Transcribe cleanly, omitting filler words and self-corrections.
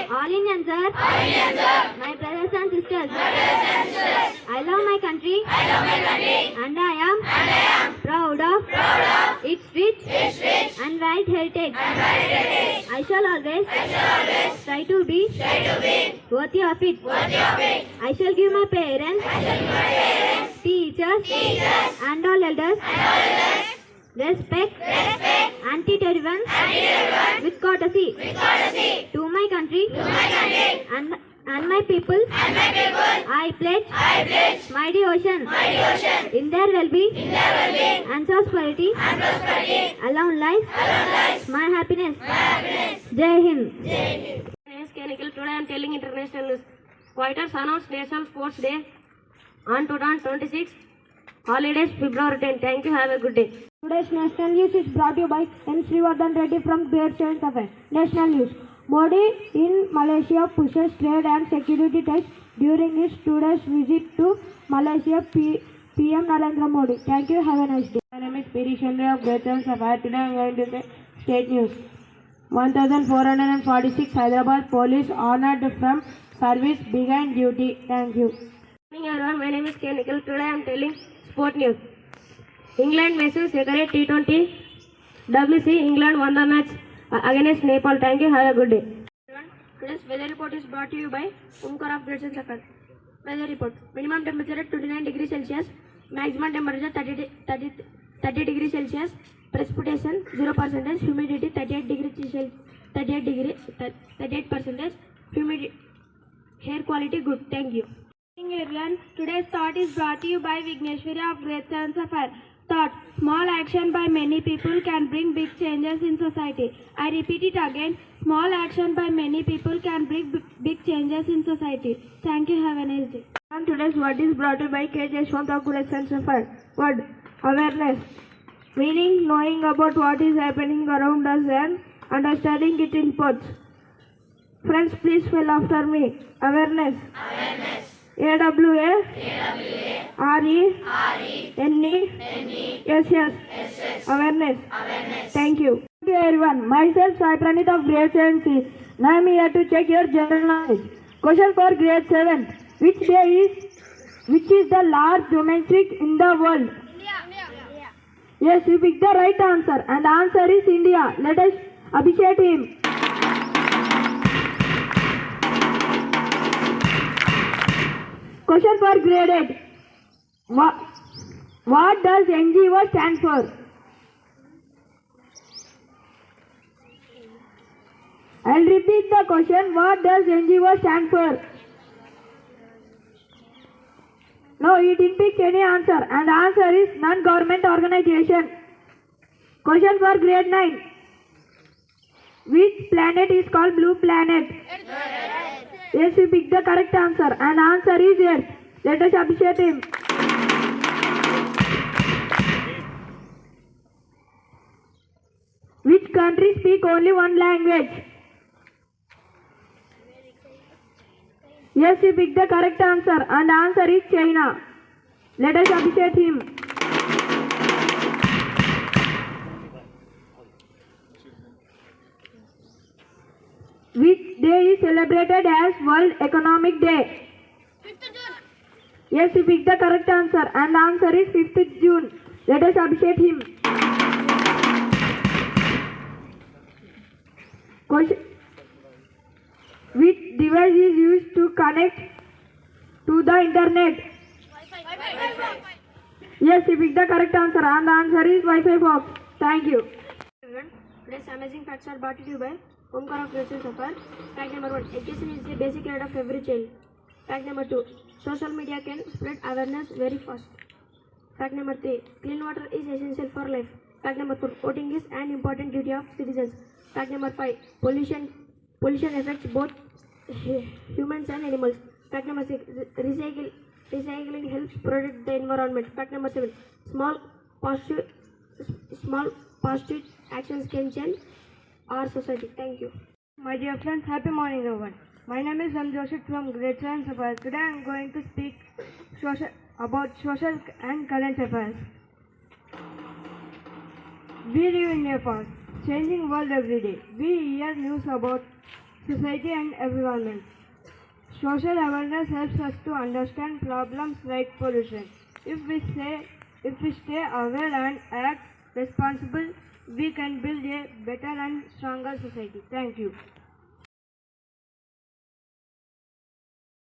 All Indians, sir. My brothers and sisters. I love my country. And I am proud of its rich and wide heritage. I shall always try to be worthy of it. I shall give my parents, teachers, and all elders respect and treat everyone with courtesy. To my country and my people, I pledge my devotion in their well-being and prosperity. Alone lies my happiness. Jai Hind. My name is Kenikal. Today I am telling international news. Reuters announced National Sports Day on 2026. Holidays February 10. Thank you. Have a good day. Today's national news is brought to you by M. Srivardhan Reddy from Grade-VII Sapphire. National news. Modi in Malaysia pushes trade and security ties during his 2 days visit to Malaysia. PM Narendra Modi. Thank you. Have a nice day. My name is Piri Chandra of Grade-VII Sapphire. Today I am going to say state news. 1446 Hyderabad police honored from service began duty. Thank you. Good morning everyone. My name is Kenikal. Today I am telling sport news. England versus Secretary T20 WC. England won the match against Nepal. Thank you. Have a good day. Today's weather report is brought to you by Umkar of Grade-VII Sapphire. Weather report. Minimum temperature at 29 degrees Celsius. Maximum temperature 30 degrees Celsius. Precipitation 0%. Humidity 38%. Humidity. Hair quality good. Thank you. Everyone, today's thought is brought to you by Vigneshwari of Grade-VII Sapphire. Thought: small action by many people can bring big changes in society. I repeat it again: small action by many people can bring big changes in society. Thank you. Have a nice day. And today's word is brought to you by K. Jashwant of Grade-VII Sapphire. Word: awareness. Meaning knowing about what is happening around us and understanding it in parts. Friends, please spell after me. Awareness. AWARENESS. Awareness. Thank you. Thank you everyone. Myself Sai Pranit of Grade-VII. Now I am here to check your general knowledge. Question for Grade-VII. Which is the largest domestic in the world? India. Yes, you picked the right answer, and the answer is India. Let us appreciate him. Question for Grade-VIII. What does NGO stand for? I'll repeat the question. What does NGO stand for? No, you didn't pick any answer, and the answer is non-government organization. Question for Grade-IX. Which planet is called blue planet? Yes, we picked the correct answer, and the answer is Earth. Let us appreciate him. Which country speak only one language? Yes, we picked the correct answer, and the answer is China. Let us appreciate him. Which day is celebrated as World Economic Day? 5th June. Yes, he picked the correct answer, and the answer is 5th June. Let us appreciate him. Question: which device is used to connect to the internet? Wi-Fi. Yes, he picked the correct answer, and the answer is Wi-Fi box. Thank you. Everyone, today's amazing facts are brought to you by Omkar of Grade-VII Sapphire. Fact number 1: education is the basic right of every child. Fact number 2: social media can spread awareness very fast. Fact number 3: clean water is essential for life. Fact number 4: voting is an important duty of citizens. Fact number 5: pollution affects both humans and animals. Fact number 6: recycling helps protect the environment. Fact number 7: small positive actions can change our society. Thank you. My dear friends, happy morning everyone. My name is Joseph from Grade-VII Sapphire. Today I am going to speak about social and current affairs. We live in a fast changing world every day. We hear news about society and environment. Social awareness helps us to understand problems like pollution. If we stay aware and act responsible, we can build a better and stronger society. Thank you.